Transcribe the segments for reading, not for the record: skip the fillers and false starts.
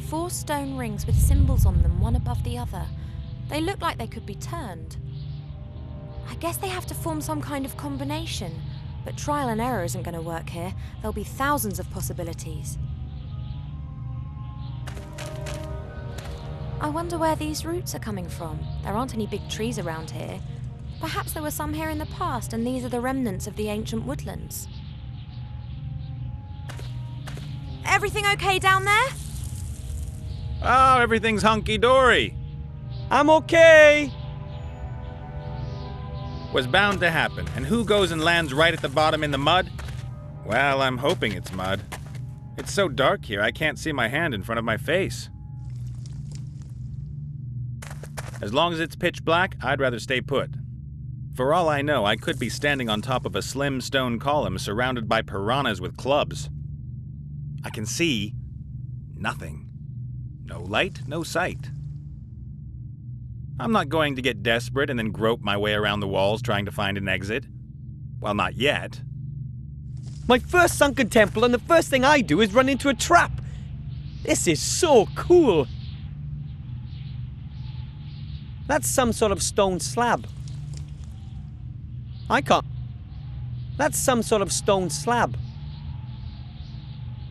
4 stone rings with symbols on them, one above the other. They look like they could be turned. I guess they have to form some kind of combination, but trial and error isn't going to work here. There'll be thousands of possibilities. I wonder where these roots are coming from. There aren't any big trees around here. Perhaps there were some here in the past, and these are the remnants of the ancient woodlands. Everything okay down there? Oh, everything's hunky-dory. I'm okay. Was bound to happen. And who goes and lands right at the bottom in the mud? Well, I'm hoping it's mud. It's so dark here, I can't see my hand in front of my face. As long as it's pitch black, I'd rather stay put. For all I know, I could be standing on top of a slim stone column surrounded by piranhas with clubs. I can see nothing. No light, no sight. I'm not going to get desperate and then grope my way around the walls trying to find an exit. Well, not yet. My first sunken temple, and the first thing I do is run into a trap. This is so cool. That's some sort of stone slab. That's some sort of stone slab.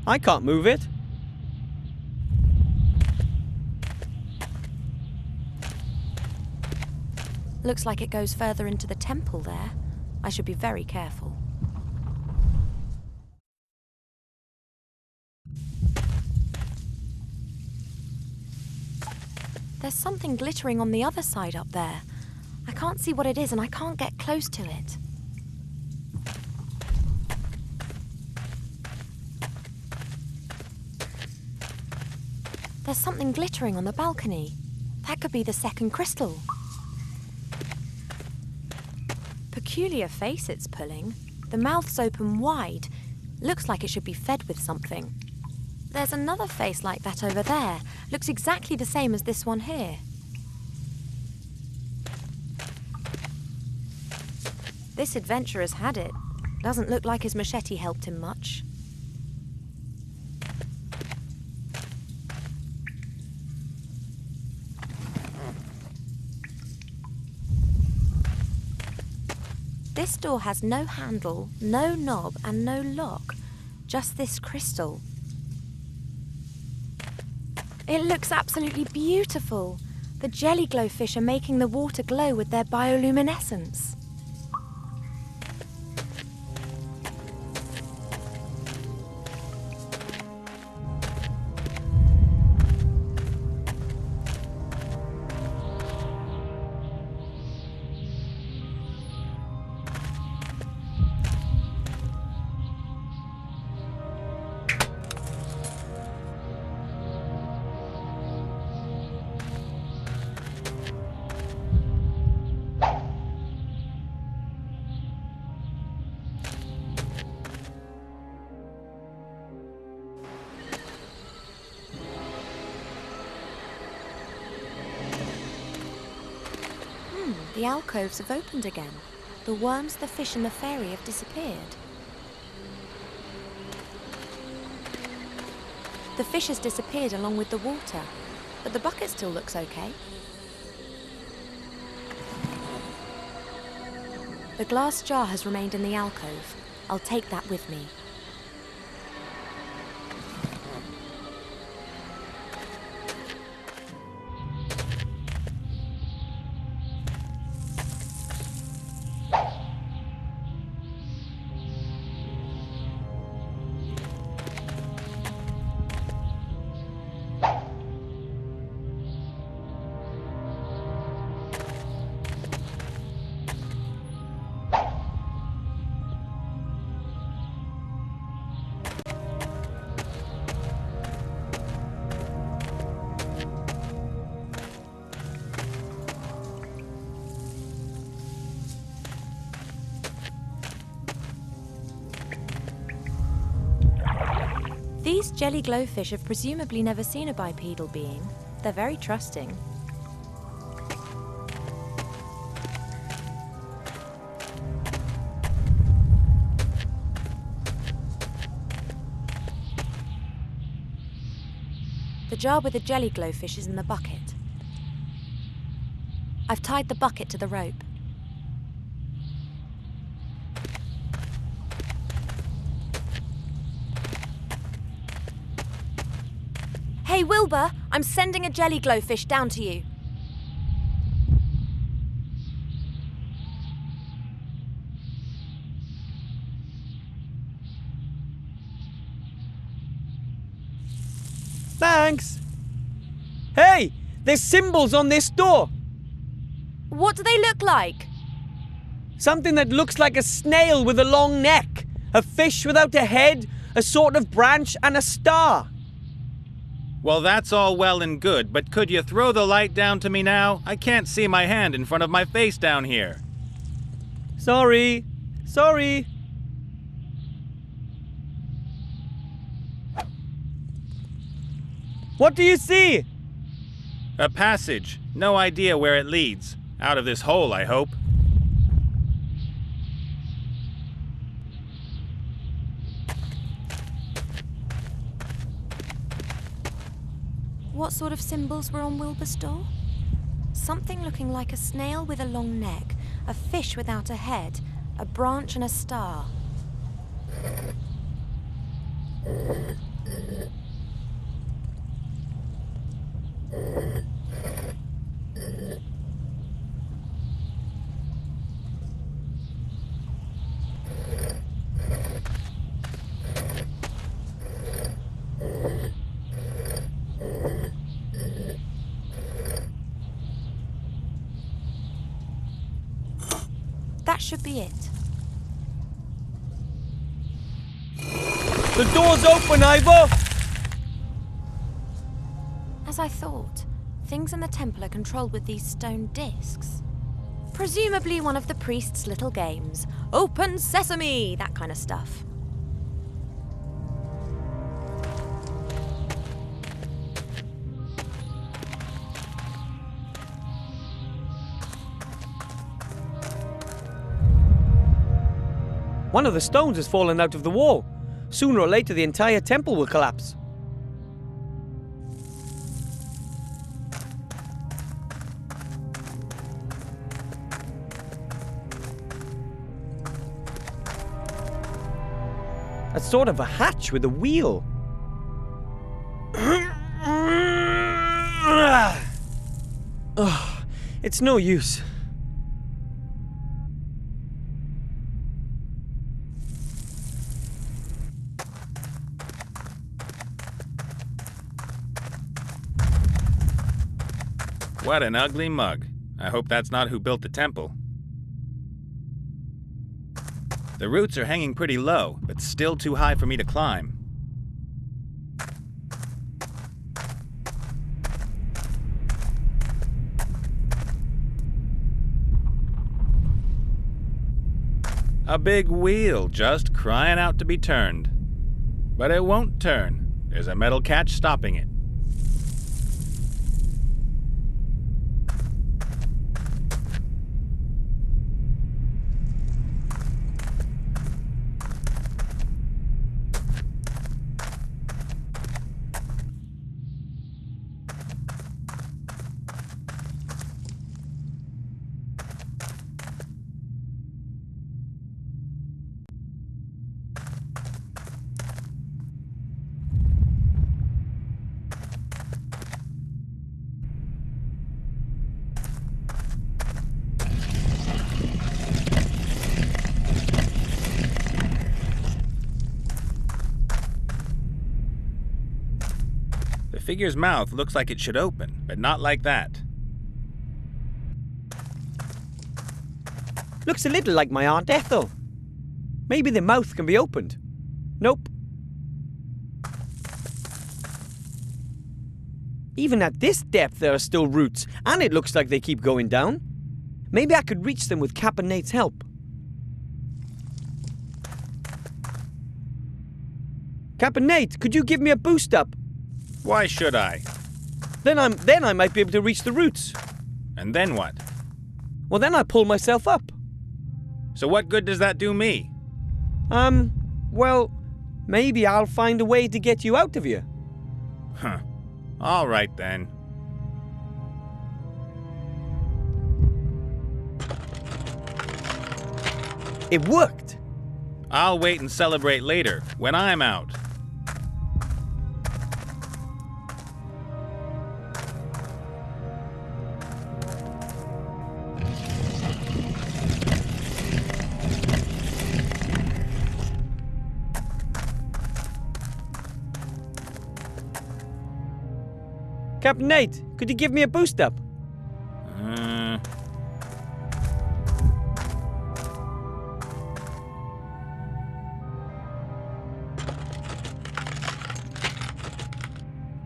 I can't move it. Looks like it goes further into the temple there. I should be very careful. There's something glittering on the other side up there. I can't see what it is and I can't get close to it. There's something glittering on the balcony. That could be the second crystal. Peculiar face it's pulling. The mouth's open wide. Looks like it should be fed with something. There's another face like that over there. Looks exactly the same as this one here. This adventurer's had it. Doesn't look like his machete helped him much. This door has no handle, no knob, and no lock. Just this crystal. It looks absolutely beautiful. The jelly glowfish are making the water glow with their bioluminescence. The alcoves have opened again. The worms, the fish and the fairy have disappeared. The fish has disappeared along with the water, but the bucket still looks okay. The glass jar has remained in the alcove. I'll take that with me. These jelly glowfish have presumably never seen a bipedal being. They're very trusting. The jar with the jelly glowfish is in the bucket. I've tied the bucket to the rope. Hey, Wilbur, I'm sending a jelly glowfish down to you. Thanks! Hey! There's symbols on this door! What do they look like? Something that looks like a snail with a long neck, a fish without a head, a sort of branch, and a star. Well, that's all well and good, but could you throw the light down to me now? I can't see my hand in front of my face down here. Sorry. Sorry. What do you see? A passage. No idea where it leads. Out of this hole, I hope. What sort of symbols were on Wilbur's door? Something looking like a snail with a long neck, a fish without a head, a branch and a star. That should be it. The door's open, Ivor! As I thought, things in the temple are controlled with these stone discs. Presumably one of the priest's little games. Open sesame! That kind of stuff. One of the stones has fallen out of the wall. Sooner or later, the entire temple will collapse. That's sort of a hatch with a wheel. Ugh, it's no use. What an ugly mug. I hope that's not who built the temple. The roots are hanging pretty low, but still too high for me to climb. A big wheel just crying out to be turned. But it won't turn. There's a metal catch stopping it. The figure's mouth looks like it should open, but not like that. Looks a little like my Aunt Ethel. Maybe the mouth can be opened. Nope. Even at this depth, there are still roots, and it looks like they keep going down. Maybe I could reach them with Cap and Nate's help. Cap and Nate, could you give me a boost up? Why should I? Then I might be able to reach the roots. And then what? Well, then I pull myself up. So what good does that do me? Well, maybe I'll find a way to get you out of here. Huh. All right then. It worked! I'll wait and celebrate later, when I'm out. Captain Nate, could you give me a boost up?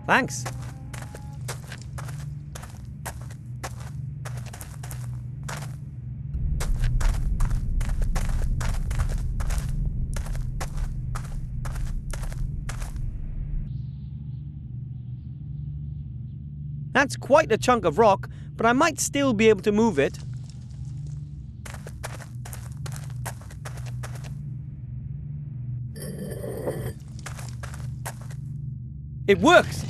Thanks. That's quite a chunk of rock, but I might still be able to move it. It works!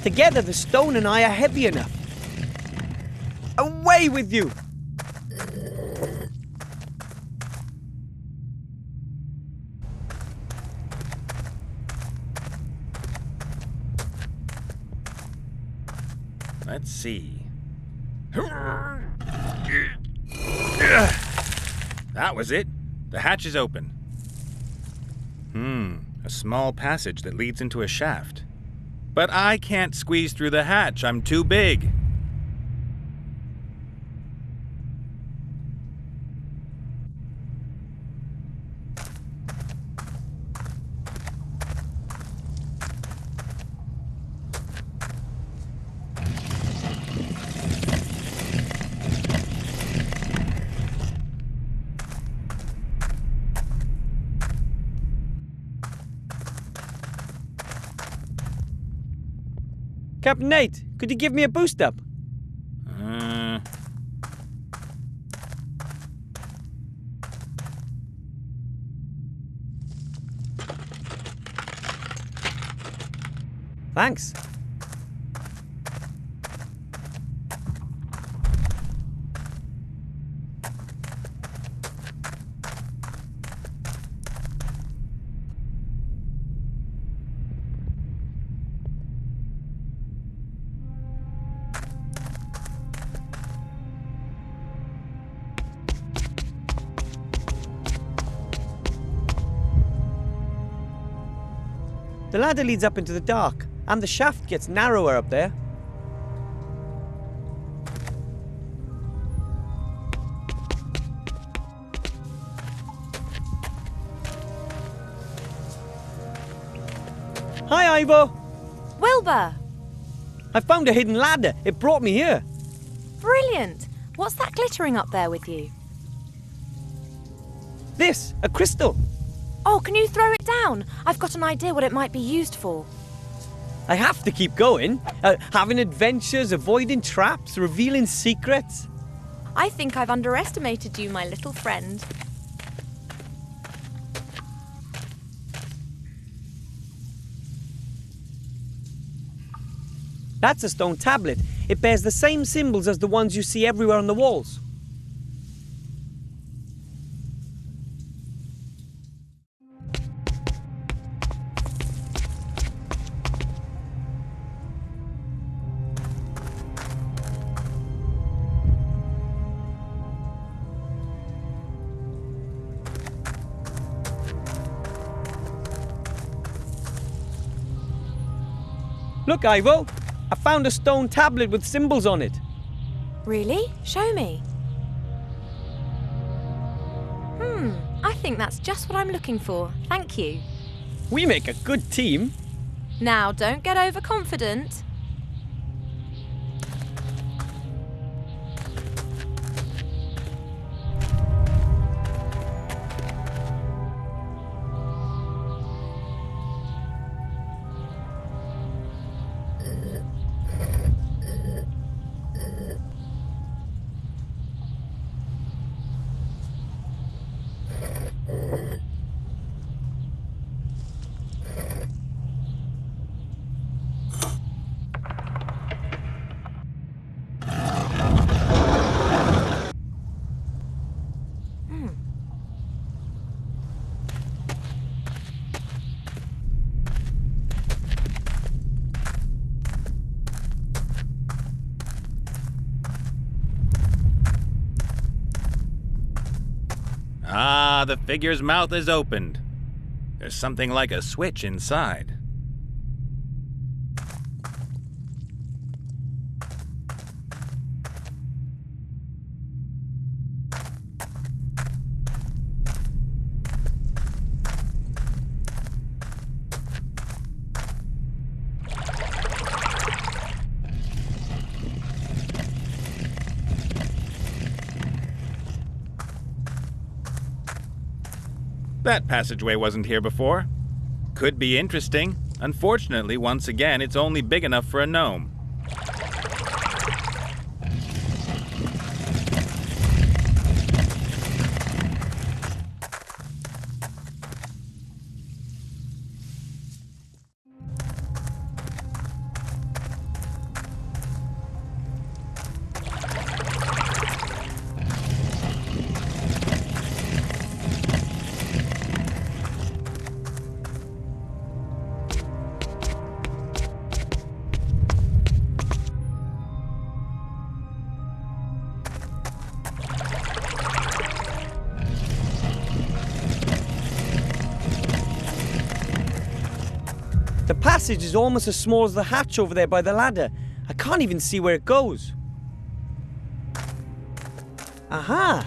Together, the stone and I are heavy enough. Away with you! Let's see. That was it. The hatch is open. A small passage that leads into a shaft. But I can't squeeze through the hatch. I'm too big. Captain Nate, could you give me a boost up? Thanks. The ladder leads up into the dark, and the shaft gets narrower up there. Hi, Ivo! Wilbur! I found a hidden ladder. It brought me here. Brilliant! What's that glittering up there with you? This, a crystal. Oh, can you throw it down? I've got an idea what it might be used for. I have to keep going. Having adventures, avoiding traps, revealing secrets. I think I've underestimated you, my little friend. That's a stone tablet. It bears the same symbols as the ones you see everywhere on the walls. Look, Ivo! I found a stone tablet with symbols on it. Really? Show me. I think that's just what I'm looking for. Thank you. We make a good team. Now, don't get overconfident. Ah, the figure's mouth is opened. There's something like a switch inside. That passageway wasn't here before. Could be interesting. Unfortunately, once again, it's only big enough for a gnome. The passage is almost as small as the hatch over there by the ladder. I can't even see where it goes. Aha!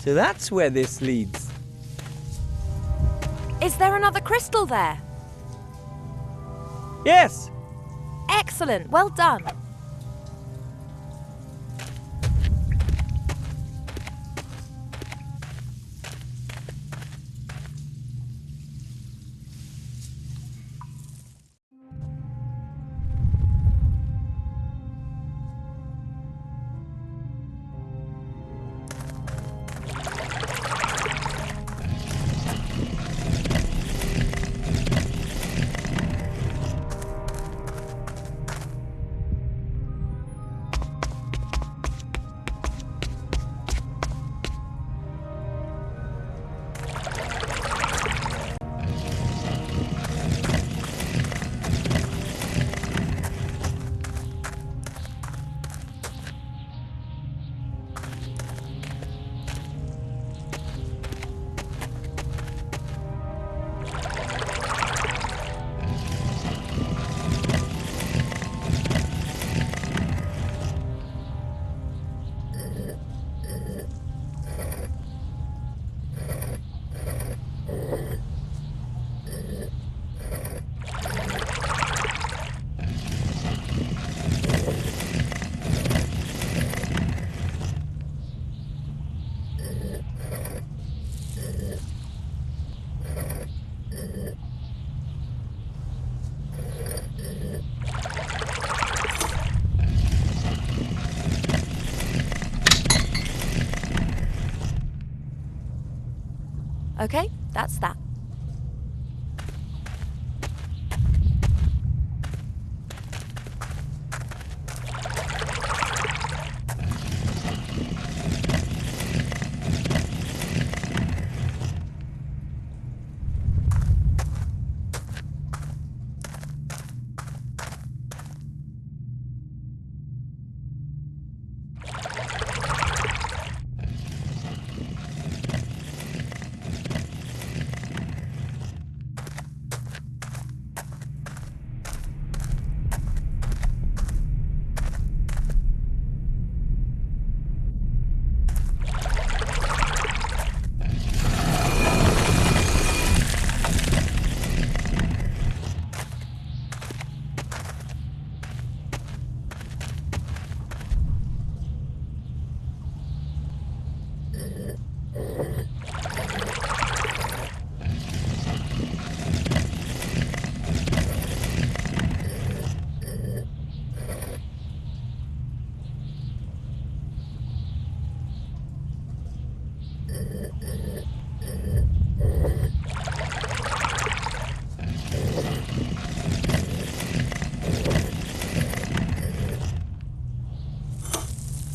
So that's where this leads. Is there another crystal there? Yes! Excellent, well done. Okay, that's that.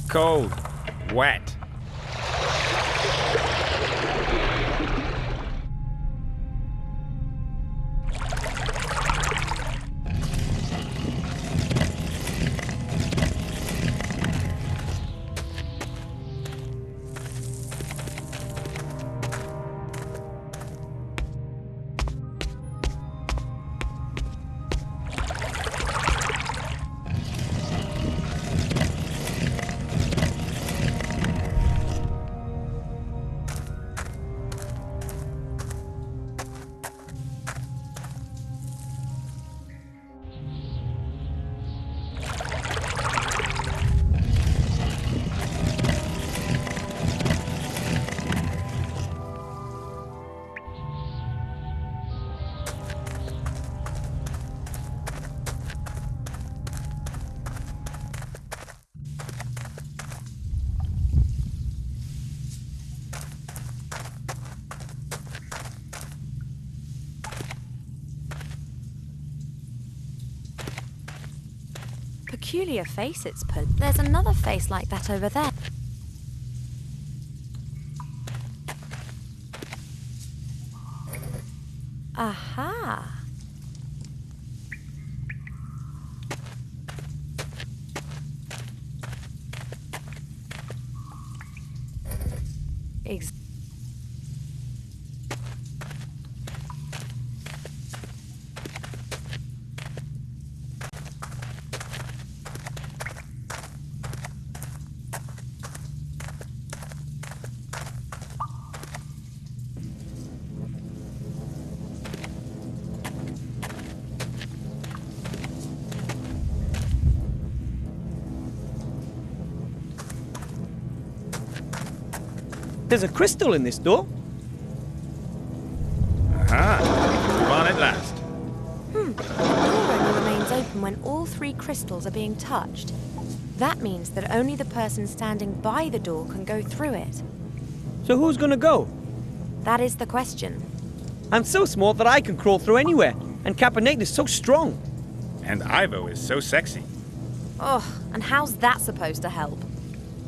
Cold. Wet. peculiar face it's put. There's another face like that over there. Aha! There's a crystal in this door. Aha! We're on at last. The door only remains open when all 3 crystals are being touched. That means that only the person standing by the door can go through it. So who's gonna go? That is the question. I'm so small that I can crawl through anywhere, and Caponate is so strong. And Ivo is so sexy. Oh, and how's that supposed to help?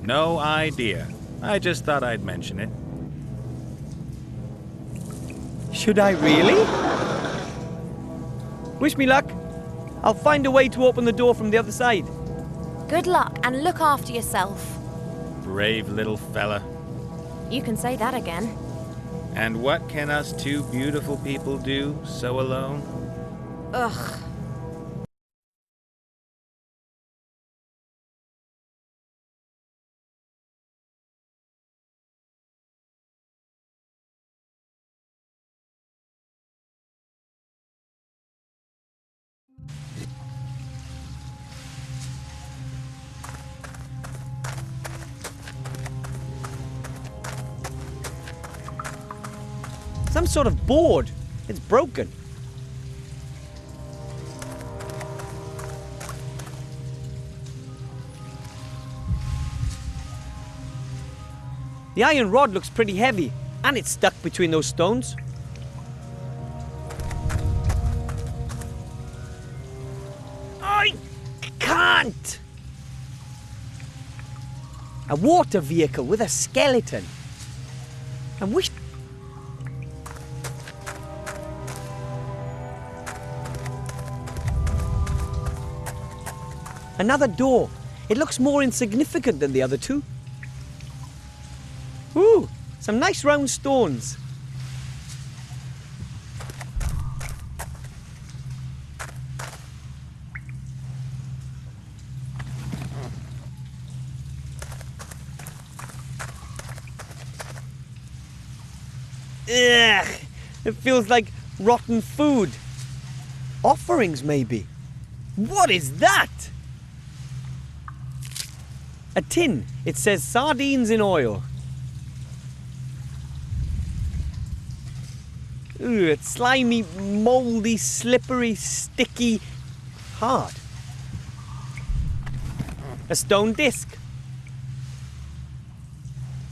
No idea. I just thought I'd mention it. Should I really? Wish me luck. I'll find a way to open the door from the other side. Good luck and look after yourself. Brave little fella. You can say that again. And what can us 2 beautiful people do so alone? Ugh. Some sort of board. It's broken. The iron rod looks pretty heavy, and it's stuck between those stones. I can't! A water vehicle with a skeleton. I wish... Another door. It looks more insignificant than the other 2. Ooh, some nice round stones. Ugh, it feels like rotten food. Offerings, maybe. What is that? A tin. It says sardines in oil. Ooh, it's slimy, mouldy, slippery, sticky, hard. A stone disc.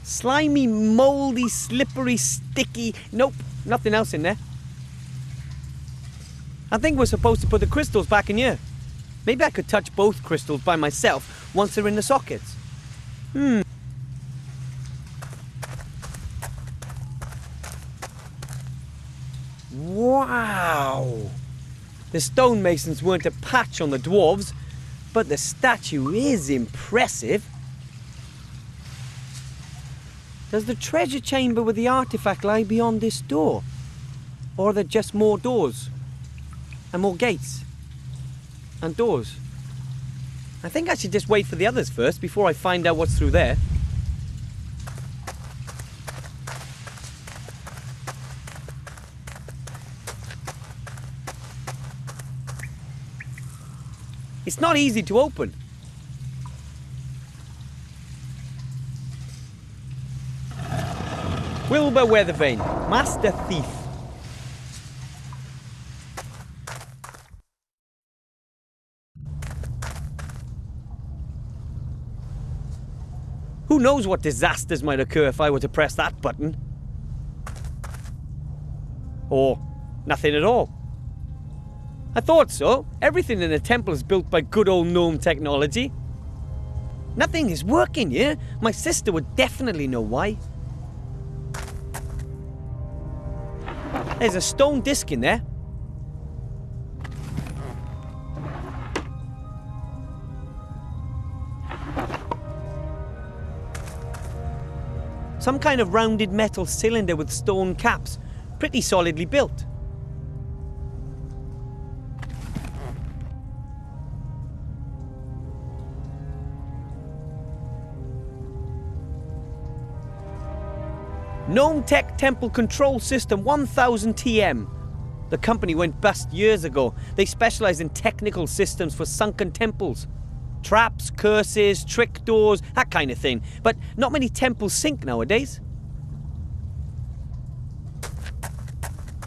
Slimy, mouldy, slippery, sticky. Nope, nothing else in there. I think we're supposed to put the crystals back in here. Maybe I could touch both crystals by myself once they're in the sockets. Wow! The stonemasons weren't a patch on the dwarves, but the statue is impressive. Does the treasure chamber with the artifact lie beyond this door? Or are there just more doors? And more gates? And doors? I think I should just wait for the others first before I find out what's through there. It's not easy to open. Wilbur Weathervane, Master Thief. Who knows what disasters might occur if I were to press that button? Or nothing at all. I thought so. Everything in the temple is built by good old gnome technology. Nothing is working here. My sister would definitely know why. There's a stone disc in there. Some kind of rounded metal cylinder with stone caps. Pretty solidly built. Gnome Tech Temple Control System 1000 TM. The company went bust years ago. They specialize in technical systems for sunken temples. Traps, curses, trick doors, that kind of thing. But not many temples sink nowadays.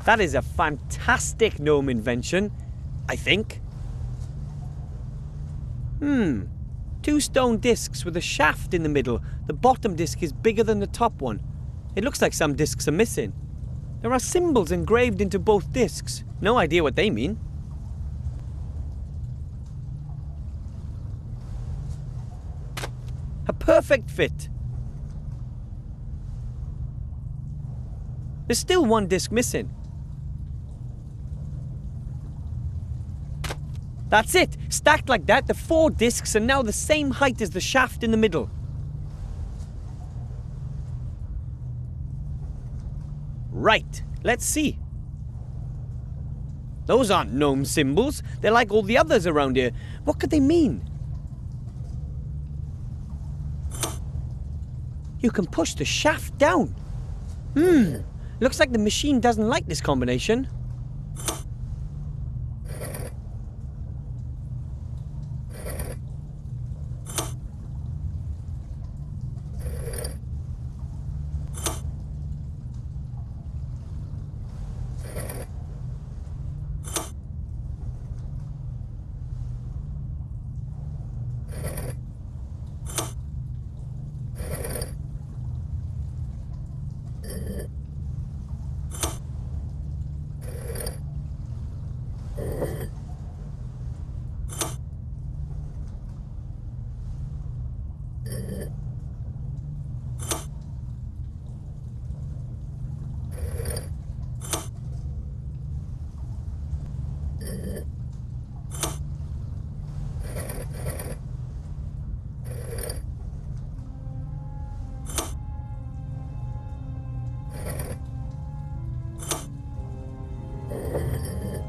That is a fantastic gnome invention, I think. 2 stone discs with a shaft in the middle. The bottom disc is bigger than the top one. It looks like some discs are missing. There are symbols engraved into both discs. No idea what they mean. A perfect fit. There's still one disc missing. That's it! Stacked like that, the 4 discs are now the same height as the shaft in the middle. Right, let's see. Those aren't gnome symbols. They're like all the others around here. What could they mean? You can push the shaft down. Looks like the machine doesn't like this combination.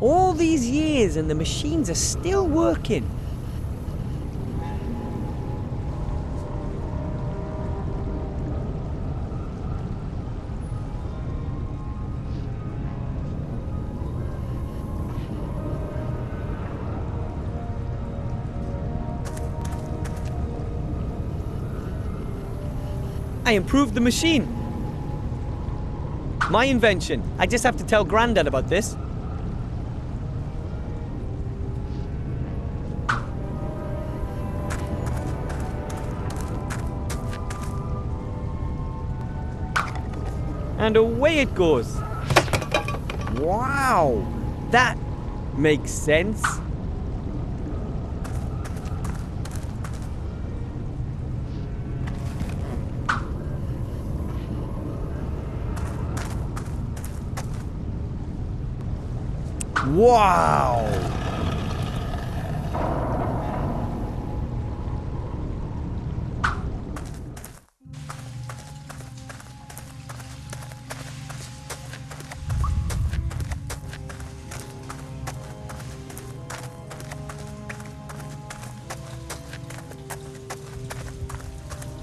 All these years and the machines are still working. I improved the machine. My invention. I just have to tell Grandad about this. And away it goes. Wow, that makes sense. Wow.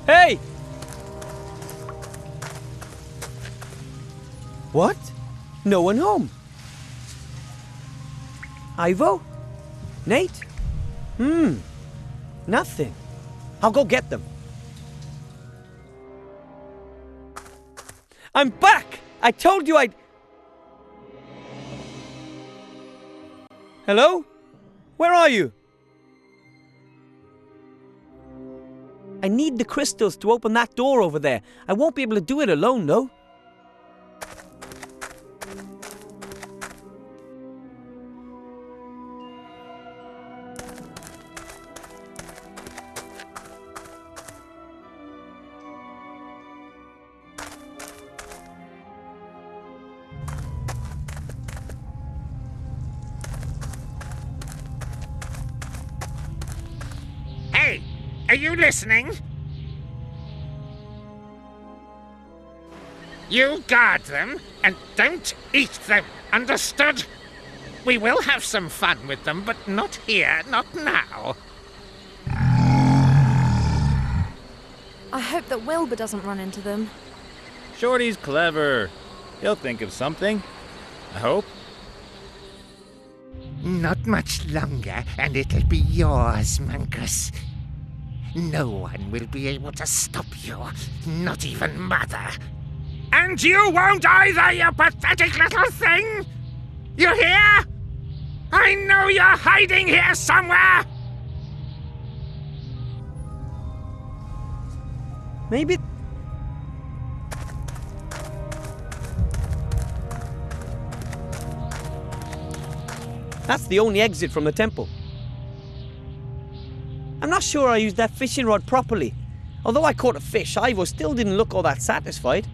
Hey! What? No one home? Ivo? Nate? Nothing. I'll go get them. I'm back! I told you I'd... Hello? Where are you? I need the crystals to open that door over there. I won't be able to do it alone, though. Are you listening? You guard them and don't eat them, understood? We will have some fun with them, but not here, not now. I hope that Wilbur doesn't run into them. Shorty's clever. He'll think of something. I hope. Not much longer, and it'll be yours, Mungus. No one will be able to stop you, not even Mother. And you won't either, you pathetic little thing! You hear? I know you're hiding here somewhere! Maybe... That's the only exit from the temple. I'm not sure I used that fishing rod properly. Although I caught a fish, Ivo still didn't look all that satisfied.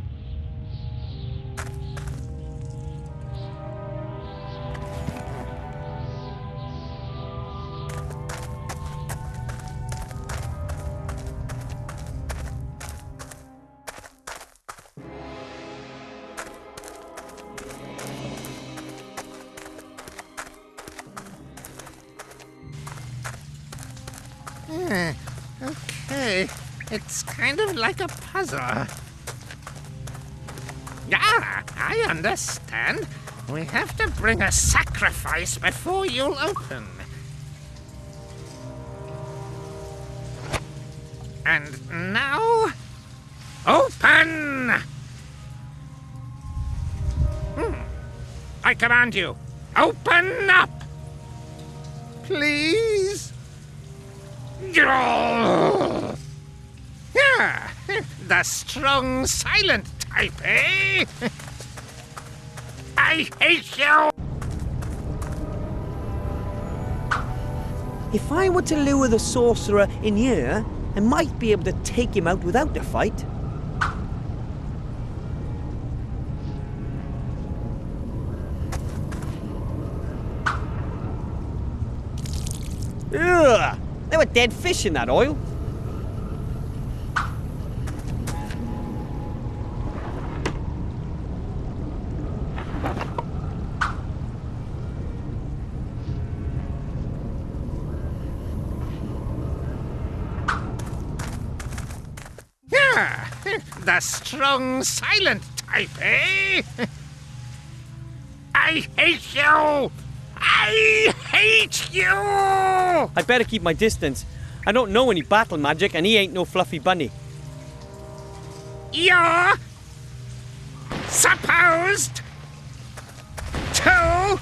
Okay, it's kind of like a puzzle. Yeah, I understand. We have to bring a sacrifice before you'll open. And now, open! I command you, open up! Please? Yeah, the strong, silent type, eh? I hate you! If I were to lure the sorcerer in here, I might be able to take him out without a fight. Ugh! There were dead fish in that oil. Yeah, the strong, silent type, eh? I hate you! I hate you! I better keep my distance. I don't know any battle magic, and he ain't no fluffy bunny. You're supposed to...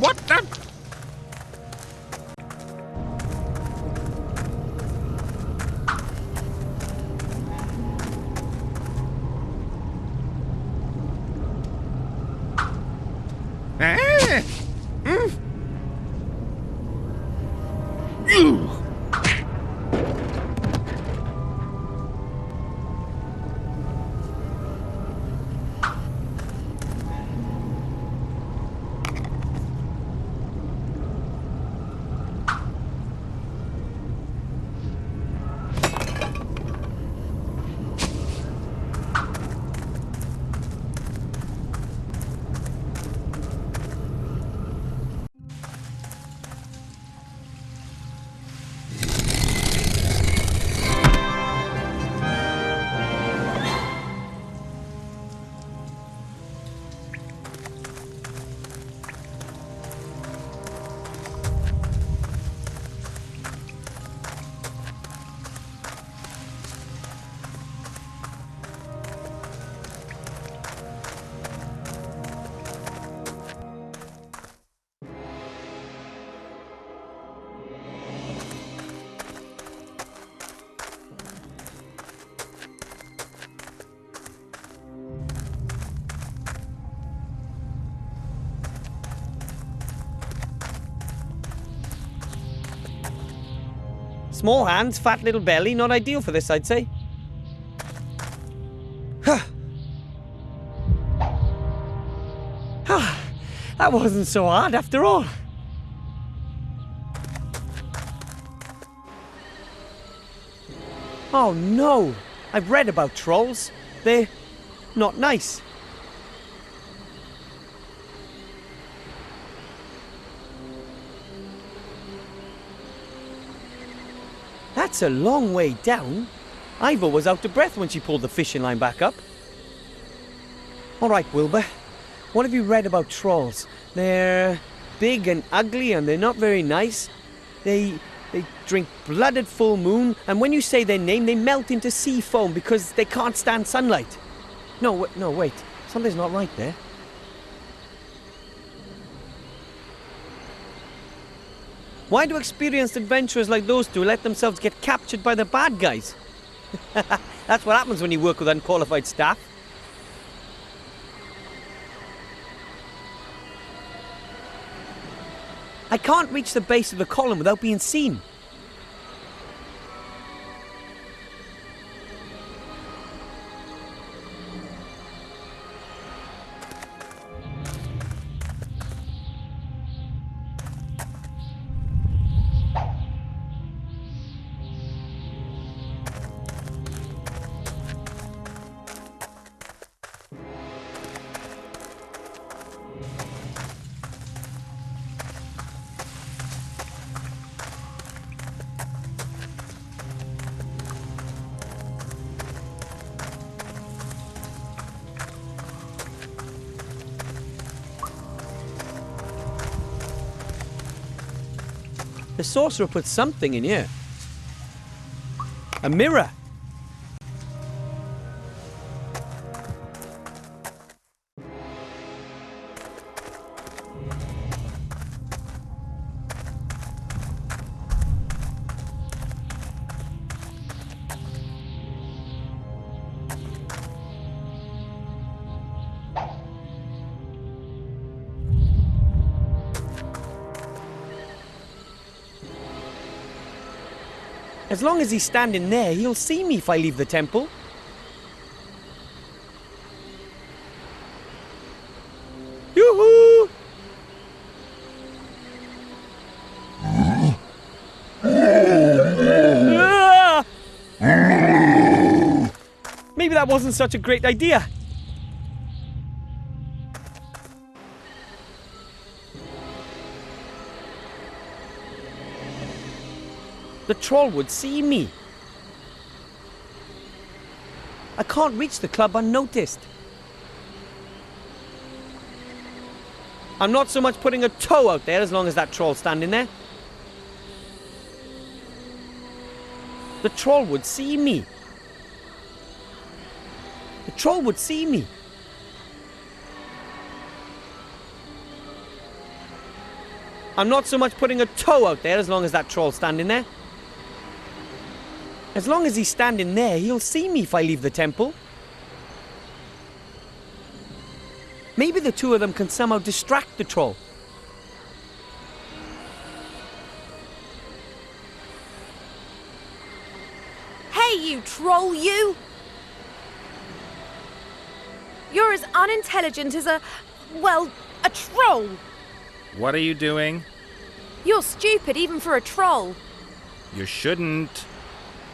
what the... Small hands, fat little belly, not ideal for this, I'd say. That wasn't so hard after all. Oh no! I've read about trolls. They're not nice. That's a long way down. Ivor was out of breath when she pulled the fishing line back up. All right, Wilbur. What have you read about trolls? They're big and ugly and they're not very nice. They drink blood at full moon, and when you say their name, they melt into sea foam because they can't stand sunlight. No, wait. Something's not right there. Why do experienced adventurers like those two let themselves get captured by the bad guys? That's what happens when you work with unqualified staff. I can't reach the base of the column without being seen. The sorcerer put something in here. A mirror. As long as he's standing there, he'll see me if I leave the temple. Yoo-hoo! Ah! Maybe that wasn't such a great idea. The troll would see me. I can't reach the club unnoticed. I'm not so much putting a toe out there as long as that troll's standing there. The troll would see me. The troll would see me. I'm not so much putting a toe out there as long as that troll's standing there. As long as he's standing there, he'll see me if I leave the temple. Maybe the two of them can somehow distract the troll. Hey, you troll, you! You're as unintelligent as a troll. What are you doing? You're stupid even for a troll. You shouldn't.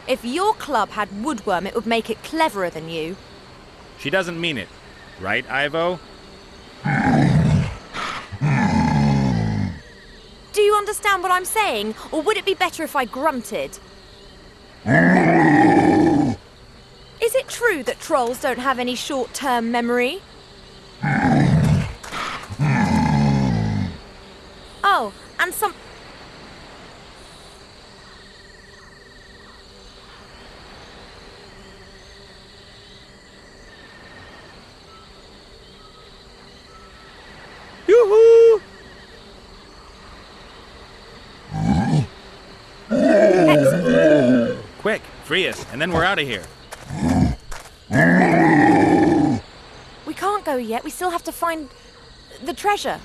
If your club had woodworm, it would make it cleverer than you. She doesn't mean it. Right, Ivo? Do you understand what I'm saying? Or would it be better if I grunted? Is it true that trolls don't have any short-term memory? Oh, and some... Yoo-hoo! Excellent. Quick, free us, and then we're out of here. We can't go yet. We still have to find the treasure.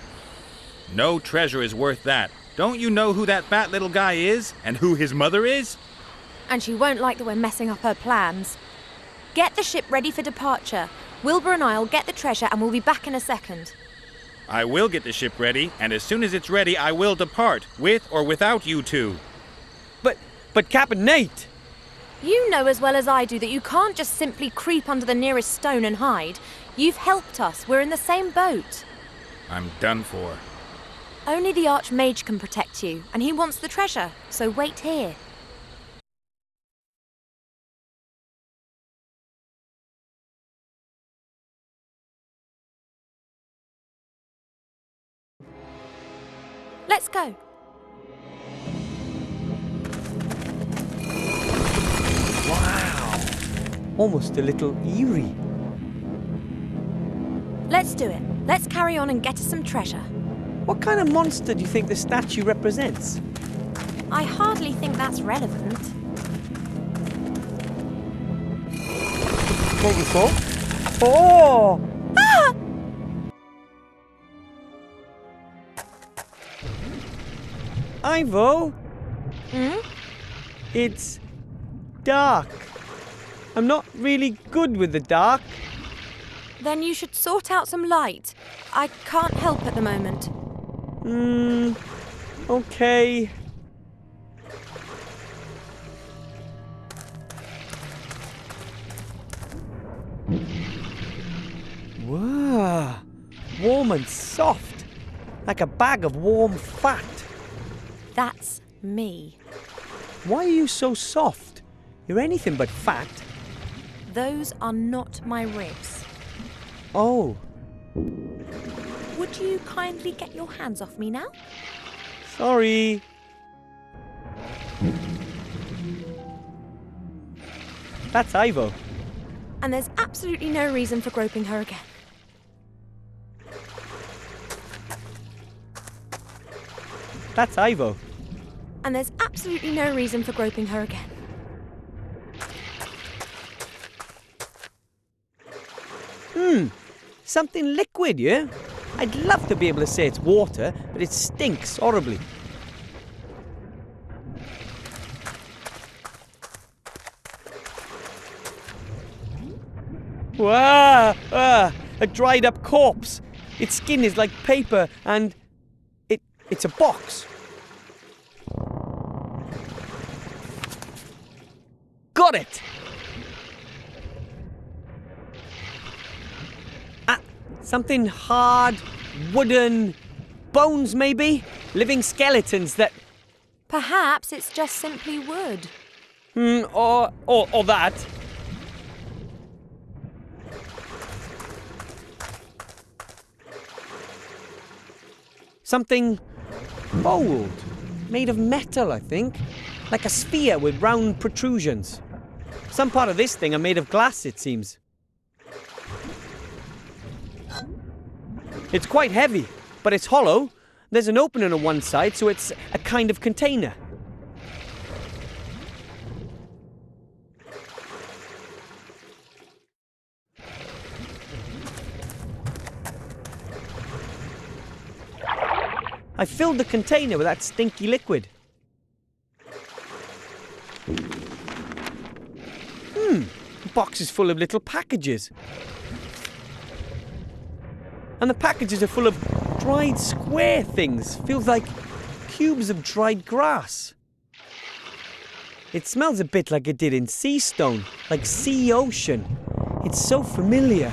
No treasure is worth that. Don't you know who that fat little guy is? And who his mother is? And she won't like that we're messing up her plans. Get the ship ready for departure. Wilbur and I'll get the treasure and we'll be back in a second. I will get the ship ready, and as soon as it's ready, I will depart, with or without you two. But Captain Nate! You know as well as I do that you can't just simply creep under the nearest stone and hide. You've helped us. We're in the same boat. I'm done for. Only the Archmage can protect you, and he wants the treasure, so wait here. Let's go. Wow. Almost a little eerie. Let's do it. Let's carry on and get us some treasure. What kind of monster do you think the statue represents? I hardly think that's relevant. What was that? Oh! Ah! Ivo, it's dark. I'm not really good with the dark. Then you should sort out some light. I can't help at the moment. Okay. Wow, warm and soft, like a bag of warm fat. That's me. Why are you so soft? You're anything but fat. Those are not my ribs. Oh, Would you kindly get your hands off me now? sorry. That's Ivo. And there's absolutely no reason for groping her again. That's Ivo. And there's absolutely no reason for groping her again. Something liquid, yeah? I'd love to be able to say it's water, but it stinks horribly. Wow! A dried up corpse. Its skin is like paper and it's a box. Got it! Something hard, wooden, bones maybe? Living skeletons that... Perhaps it's just simply wood. Or that. Something bold, made of metal, I think. Like a sphere with round protrusions. Some part of this thing are made of glass, it seems. It's quite heavy, but it's hollow. There's an opening on one side, so it's a kind of container. I filled the container with that stinky liquid. The box is full of little packages. And the packages are full of dried square things. Feels like cubes of dried grass. It smells a bit like it did in Sea Stone, like sea ocean. It's so familiar.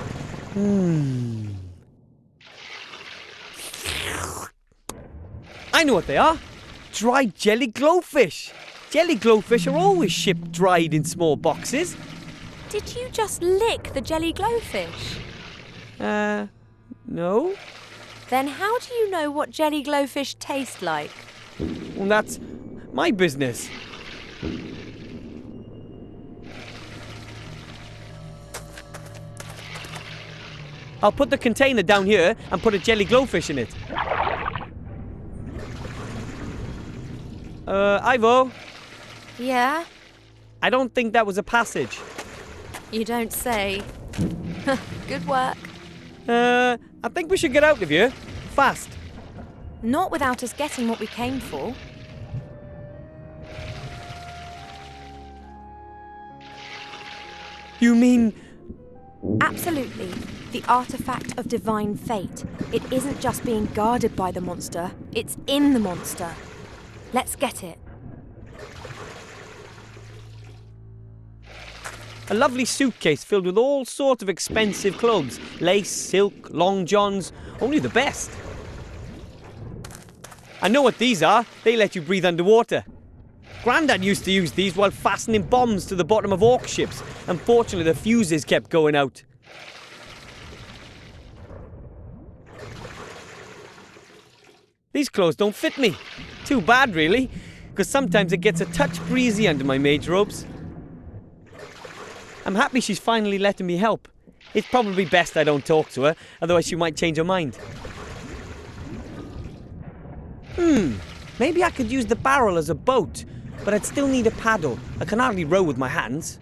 I know what they are. Dried jelly glowfish. Jelly glowfish are always shipped dried in small boxes. Did you just lick the jelly glowfish? No. Then how do you know what jelly glowfish taste like? Well, that's my business. I'll put the container down here and put a jelly glowfish in it. Ivo? Yeah? I don't think that was a passage. You don't say. Good work. I think we should get out of here. Fast. Not without us getting what we came for. You mean... Absolutely. The artifact of divine fate. It isn't just being guarded by the monster, it's in the monster. Let's get it. A lovely suitcase filled with all sorts of expensive clothes. Lace, silk, long johns, only the best. I know what these are. They let you breathe underwater. Grandad used to use these while fastening bombs to the bottom of orc ships. Unfortunately, the fuses kept going out. These clothes don't fit me. Too bad, really, because sometimes it gets a touch breezy under my mage robes. I'm happy she's finally letting me help. It's probably best I don't talk to her, otherwise she might change her mind. Maybe I could use the barrel as a boat, but I'd still need a paddle. I can hardly row with my hands.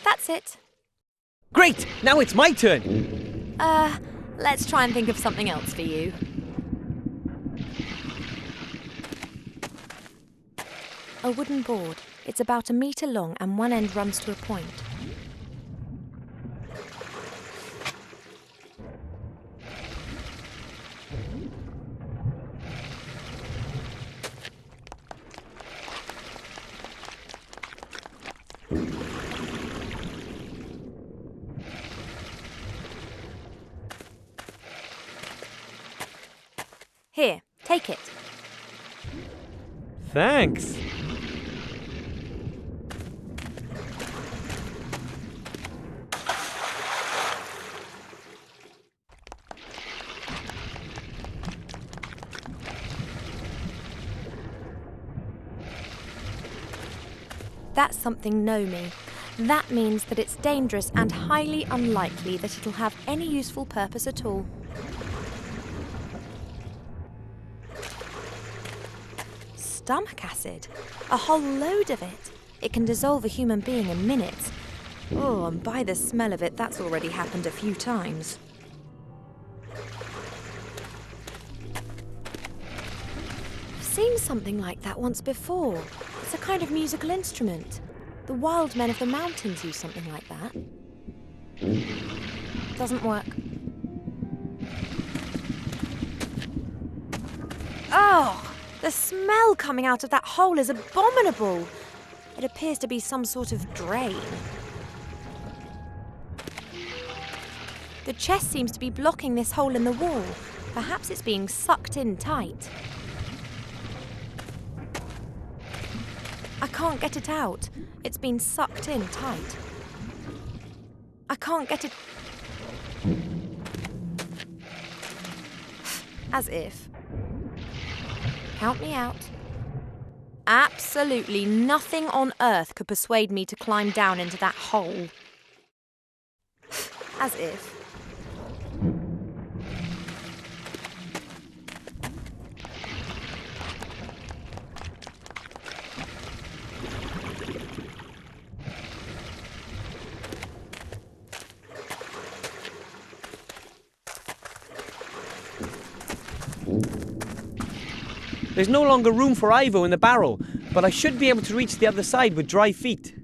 That's it. Great! Now it's my turn! Let's try and think of something else for you. A wooden board. It's about 1 metre long and one end runs to a point. Here, take it. Thanks. That's something Nomi. That means that it's dangerous and highly unlikely that it'll have any useful purpose at all. Stomach acid. A whole load of it. It can dissolve a human being in minutes. Oh, and by the smell of it, that's already happened a few times. I've seen something like that once before. It's a kind of musical instrument. The wild men of the mountains use something like that. Doesn't work. Oh! The smell coming out of that hole is abominable. It appears to be some sort of drain. The chest seems to be blocking this hole in the wall. Perhaps it's being sucked in tight. I can't get it out. It's been sucked in tight. I can't get it... As if... Count me out. Absolutely nothing on earth could persuade me to climb down into that hole. As if. There's no longer room for Ivo in the barrel, but I should be able to reach the other side with dry feet.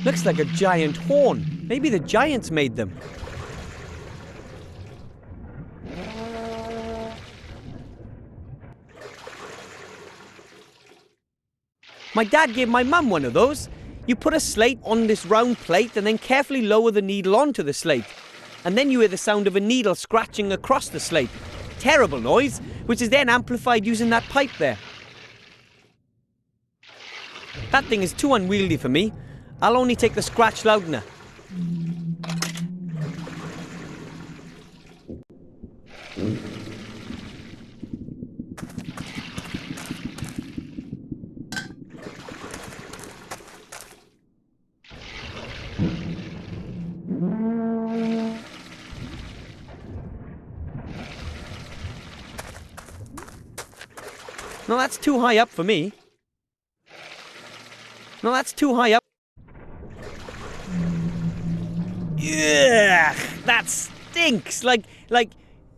Looks like a giant horn. Maybe the giants made them. My dad gave my mum one of those. You put a slate on this round plate and then carefully lower the needle onto the slate. And then you hear the sound of a needle scratching across the slate. Terrible noise, which is then amplified using that pipe there. That thing is too unwieldy for me. I'll only take the scratch loudener. No, that's too high up for me. No, that's too high up. Ugh, that stinks. Like,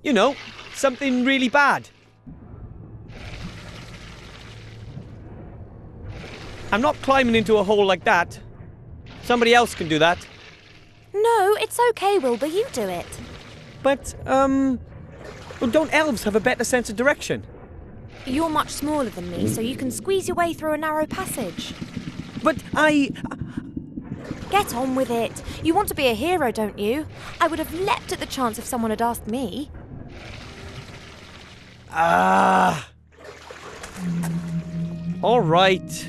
you know, something really bad. I'm not climbing into a hole like that. Somebody else can do that. No, it's okay, Wilbur, you do it. But, well, don't elves have a better sense of direction? You're much smaller than me, so you can squeeze your way through a narrow passage. But Get on with it. You want to be a hero, don't you? I would have leapt at the chance if someone had asked me. All right.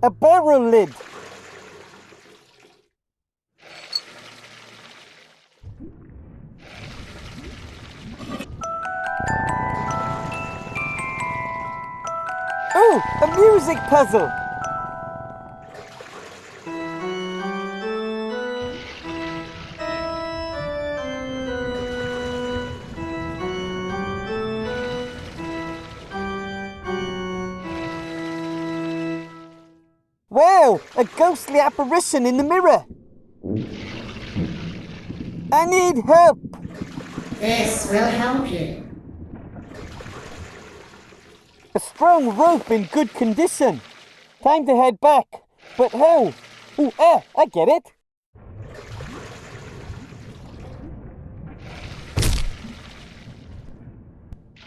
A barrel lid. Oh, a music puzzle. Wow, a ghostly apparition in the mirror. I need help. This will help you. A strong rope in good condition. Time to head back. But how? Ooh, I get it.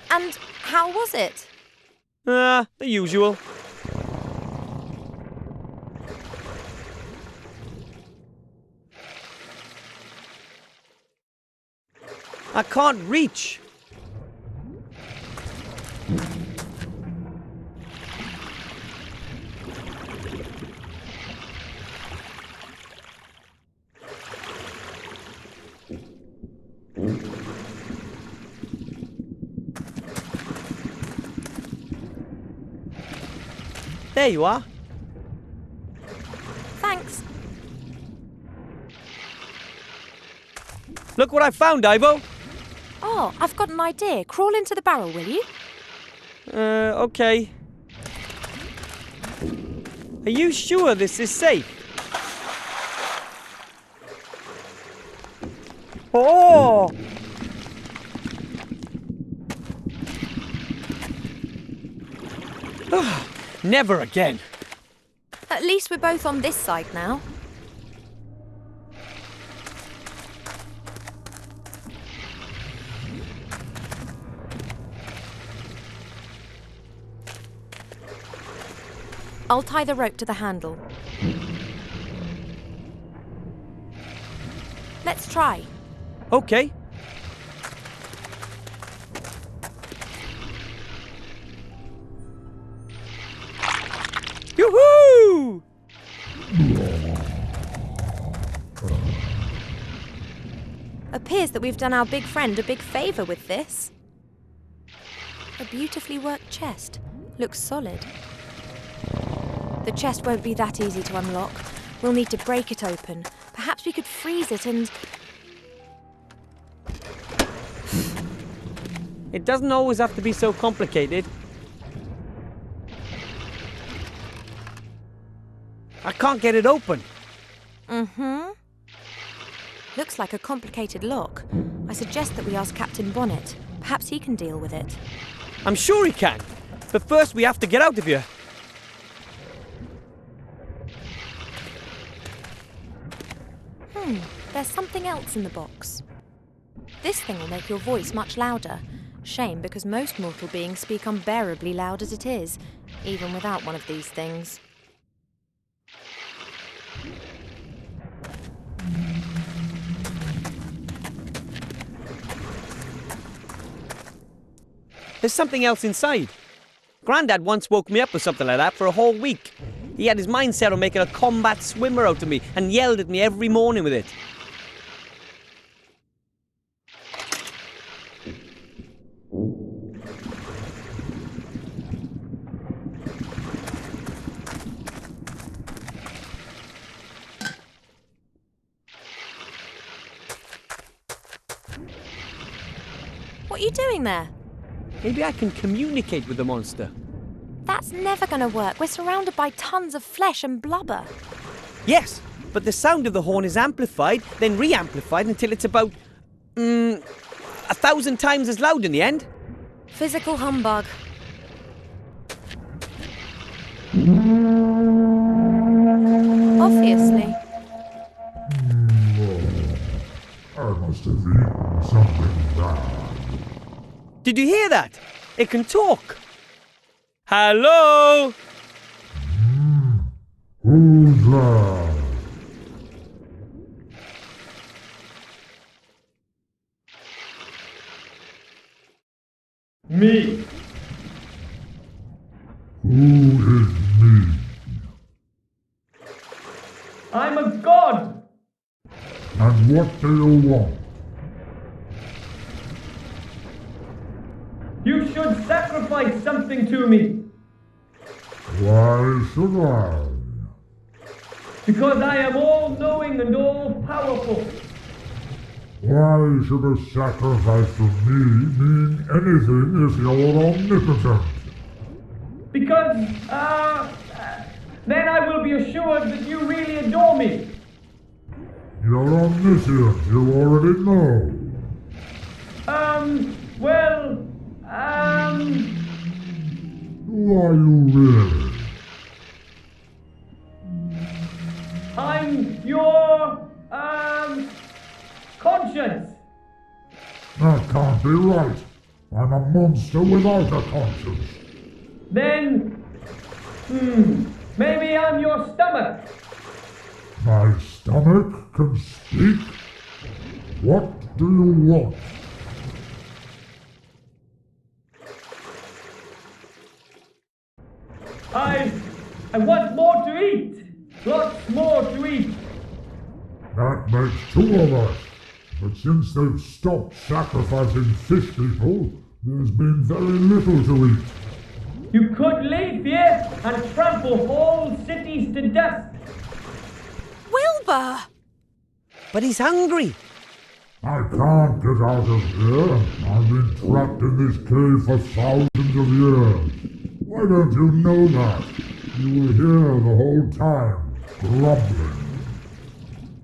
And how was it? The usual. I can't reach. There you are. Thanks. Look what I found, Ivo. Oh, I've got an idea. Crawl into the barrel, will you? Okay. Are you sure this is safe? Oh! Never again. At least we're both on this side now. I'll tie the rope to the handle. Let's try. Okay. Yoo-hoo! Appears that we've done our big friend a big favour with this. A beautifully worked chest. Looks solid. The chest won't be that easy to unlock. We'll need to break it open. Perhaps we could freeze it and... It doesn't always have to be so complicated. I can't get it open. Mm-hmm. Looks like a complicated lock. I suggest that we ask Captain Bonnet. Perhaps he can deal with it. I'm sure he can. But first we have to get out of here. There's something else in the box. This thing will make your voice much louder. Shame, because most mortal beings speak unbearably loud as it is, even without one of these things. There's something else inside. Grandad once woke me up with something like that for a whole week. He had his mind set on making a combat swimmer out of me and yelled at me every morning with it. What are you doing there? Maybe I can communicate with the monster. That's never gonna work. We're surrounded by tons of flesh and blubber. Yes, but the sound of the horn is amplified, then re-amplified until it's about 1,000 times as loud in the end. Physical humbug. Obviously. I must have eaten something bad. Did you hear that? It can talk. Hello? Who's there? Me. Who is me? I'm a god. And what do you want? You should sacrifice something to me. Why should I? Because I am all-knowing and all-powerful. Why should a sacrifice to me mean anything if you're omnipotent? Because, then I will be assured that you really adore me. You're omniscient, you already know. Who are you really? I'm your, conscience. That can't be right. I'm a monster without a conscience. Then, maybe I'm your stomach. My stomach can speak? What do you want? I want more to eat. Lots more to eat. That makes two of us. But since they've stopped sacrificing fish people, there's been very little to eat. You could live here and trample whole cities to dust. Wilbur! But he's hungry. I can't get out of here. I've been trapped in this cave for thousands of years. Why don't you know that? You were here the whole time, grumbling.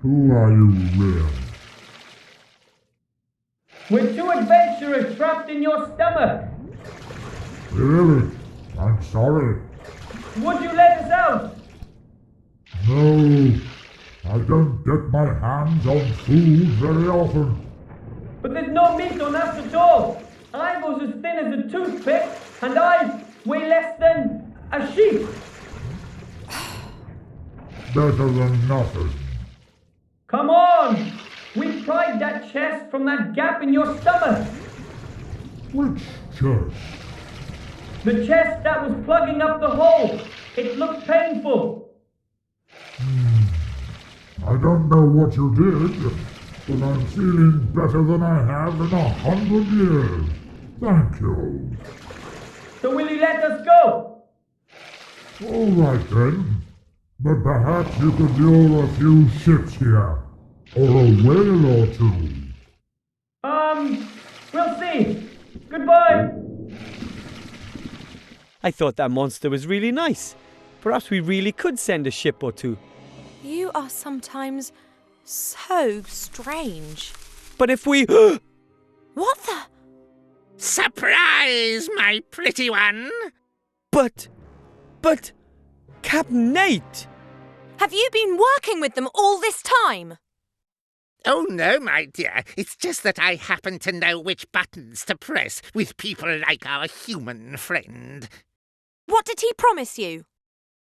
Who are you really? We're two adventurers trapped in your stomach. Really? I'm sorry. Would you let us out? No, I don't get my hands on food very often. But there's no meat on us at all. I was as thin as a toothpick, and I weigh less than a sheep. Better than nothing. Come on! We pried that chest from that gap in your stomach. Which chest? The chest that was plugging up the hole. It looked painful. I don't know what you did, but I'm feeling better than I have in 100 years. Thank you. So will you let us go? All right then. But perhaps you could lure a few ships here. Or a whale or two. We'll see. Goodbye. I thought that monster was really nice. Perhaps we really could send a ship or two. You are sometimes so strange. But if we... What the? Surprise, my pretty one! But... Captain Nate! Have you been working with them all this time? Oh no, my dear. It's just that I happen to know which buttons to press with people like our human friend. What did he promise you?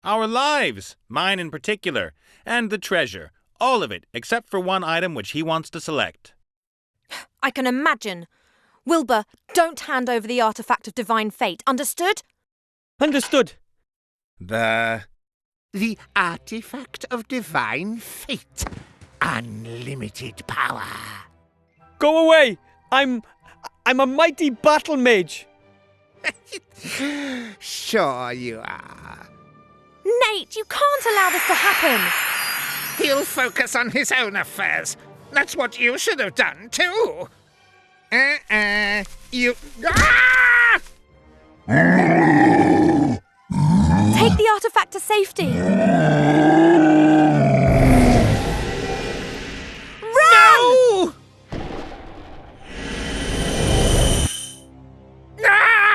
Our lives, mine in particular, and the treasure. All of it, except for one item which he wants to select. I can imagine. Wilbur, don't hand over the artifact of divine fate, understood? Understood. The artifact of divine fate. Unlimited power. Go away! I'm a mighty battlemage. Sure you are. Nate, you can't allow this to happen. He'll focus on his own affairs. That's what you should have done, too. You... Ah! Take the artifact to safety! No! Ah!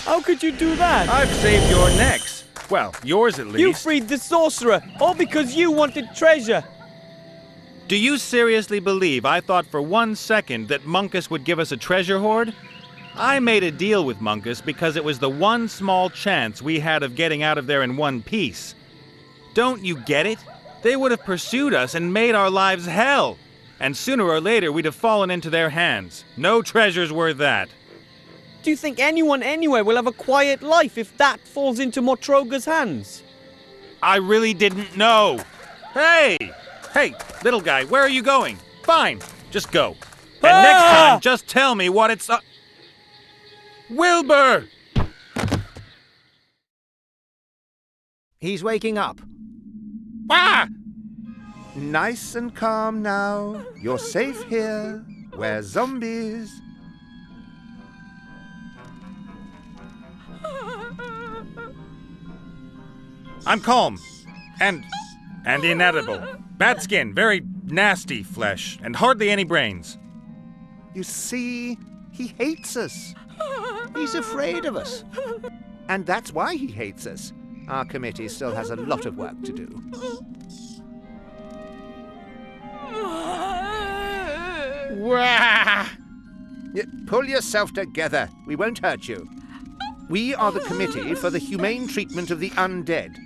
How could you do that? I've saved your necks. Well, yours at least. You freed the sorcerer, all because you wanted treasure. Do you seriously believe I thought for 1 second that Munkus would give us a treasure hoard? I made a deal with Munkus because it was the one small chance we had of getting out of there in one piece. Don't you get it? They would have pursued us and made our lives hell. And sooner or later we'd have fallen into their hands. No treasure's worth that. Do you think anyone anywhere will have a quiet life if that falls into Motroga's hands? I really didn't know. Hey! Hey, little guy, where are you going? Fine, just go. And next time, just tell me what it's... Wilbur! He's waking up. Ah! Nice and calm now. You're safe here. We're zombies. I'm calm. And inedible. Bad skin, very nasty flesh, and hardly any brains. You see, he hates us. He's afraid of us. And that's why he hates us. Our committee still has a lot of work to do. Wah! Pull yourself together. We won't hurt you. We are the Committee for the Humane Treatment of the Undead.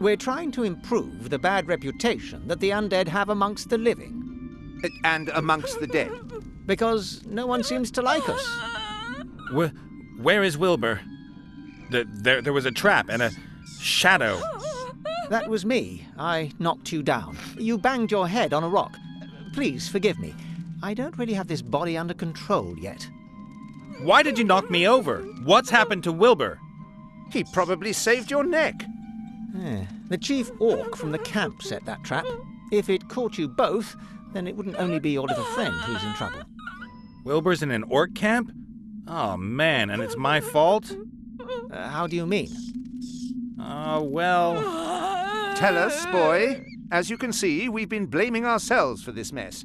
We're trying to improve the bad reputation that the undead have amongst the living. And amongst the dead. Because no one seems to like us. Where is Wilbur? There was a trap and a shadow. That was me. I knocked you down. You banged your head on a rock. Please forgive me. I don't really have this body under control yet. Why did you knock me over? What's happened to Wilbur? He probably saved your neck. The chief orc from the camp set that trap. If it caught you both, then it wouldn't only be your little friend who's in trouble. Wilbur's in an orc camp? Oh man, and it's my fault? How do you mean? Well... Tell us, boy. As you can see, we've been blaming ourselves for this mess.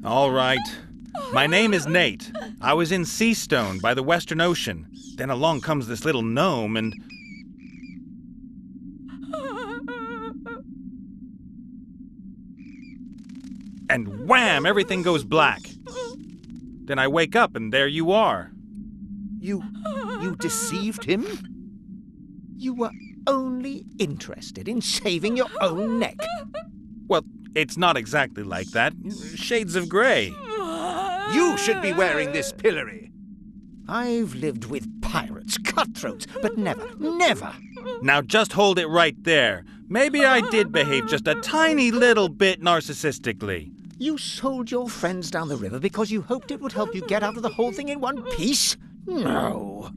All right. My name is Nate. I was in Seastone by the Western Ocean. Then along comes this little gnome and... And wham! Everything goes black. Then I wake up and there you are. You deceived him? You were only interested in saving your own neck. Well, it's not exactly like that. Shades of grey. You should be wearing this pillory. I've lived with pirates, cutthroats, but never. Now just hold it right there. Maybe I did behave just a tiny little bit narcissistically. You sold your friends down the river because you hoped it would help you get out of the whole thing in one piece? No.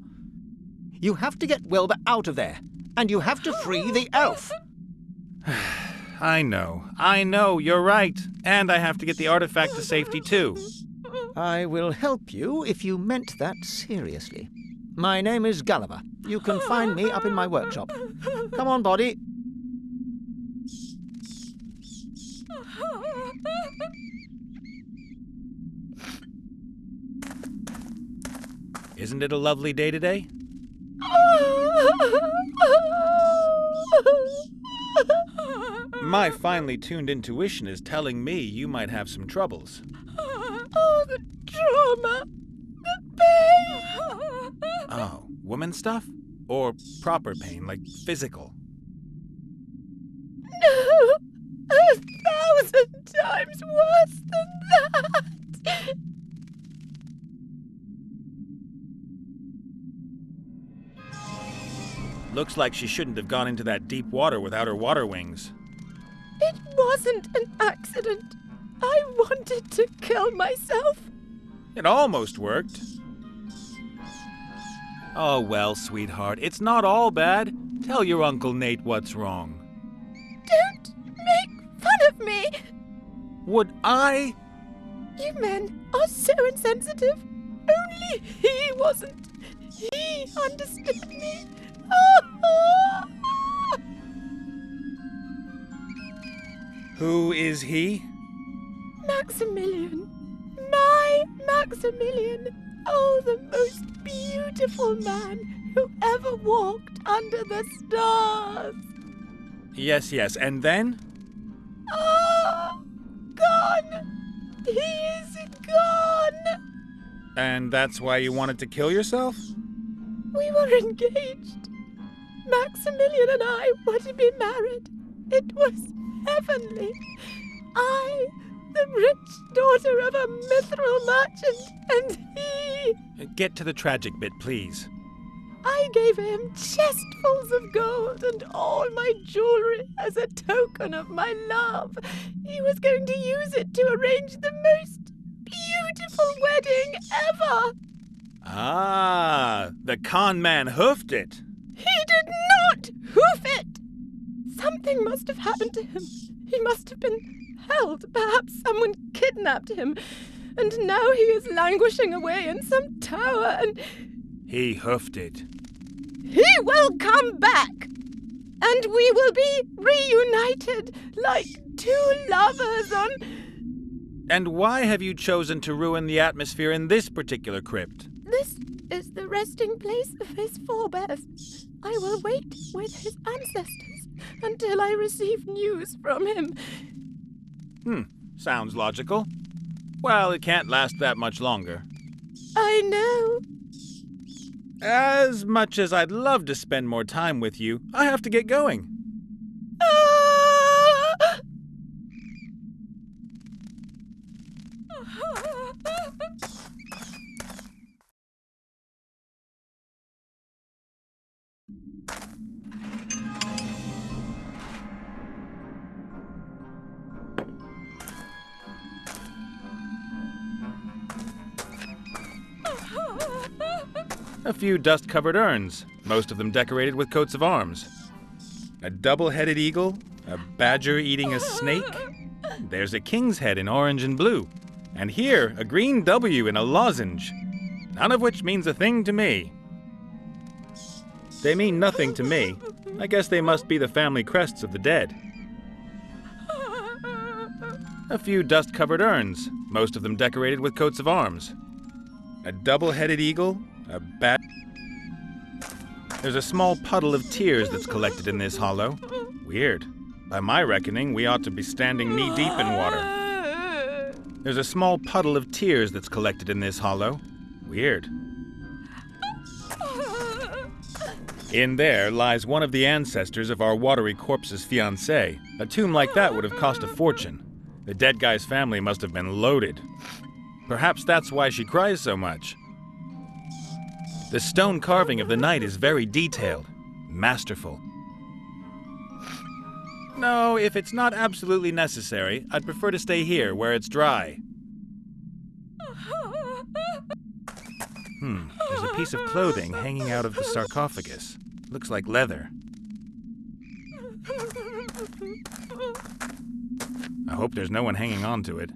You have to get Wilbur out of there, and you have to free the elf. I know, you're right. And I have to get the artifact to safety too. I will help you if you meant that seriously. My name is Gulliver. You can find me up in my workshop. Come on, body. Isn't it a lovely day today? My finely tuned intuition is telling me you might have some troubles. Oh, the trauma! The pain! Oh, woman stuff? Or proper pain, like physical? No! 1,000 times worse than that! Looks like she shouldn't have gone into that deep water without her water wings. It wasn't an accident. I wanted to kill myself. It almost worked. Oh well, sweetheart, it's not all bad. Tell your Uncle Nate what's wrong. Don't make fun of me! Would I? You men are so insensitive. Only he wasn't. He understood me. Who is he? Maximilian. My Maximilian. Oh, the most beautiful man who ever walked under the stars. Yes, and then? Ah, gone. He is gone. And that's why you wanted to kill yourself? We were engaged. Maximilian and I were to be married. It was heavenly. I, the rich daughter of a mithril merchant, and he... Get to the tragic bit, please. I gave him chestfuls of gold and all my jewelry as a token of my love. He was going to use it to arrange the most beautiful wedding ever. Ah, the con man hoofed it. He did not hoof it. Something must have happened to him. He must have been held. Perhaps someone kidnapped him. And now he is languishing away in some tower and... He hoofed it. He will come back. And we will be reunited like two lovers on... And why have you chosen to ruin the atmosphere in this particular crypt? This is the resting place of his forebears. I will wait with his ancestors until I receive news from him. Sounds logical. Well, it can't last that much longer. I know. As much as I'd love to spend more time with you, I have to get going. A few dust-covered urns, most of them decorated with coats of arms. A double-headed eagle, a badger eating a snake. There's a king's head in orange and blue. And here, a green W in a lozenge. None of which means a thing to me. They mean nothing to me. I guess they must be the family crests of the dead. A few dust-covered urns, most of them decorated with coats of arms. A double-headed eagle, a bat. There's a small puddle of tears that's collected in this hollow. Weird. By my reckoning, we ought to be standing knee-deep in water. There's a small puddle of tears that's collected in this hollow. Weird. In there lies one of the ancestors of our watery corpse's fiancé. A tomb like that would have cost a fortune. The dead guy's family must have been loaded. Perhaps that's why she cries so much. The stone carving of the knight is very detailed, masterful. No, if it's not absolutely necessary, I'd prefer to stay here where it's dry. There's a piece of clothing hanging out of the sarcophagus. Looks like leather. I hope there's no one hanging on to it.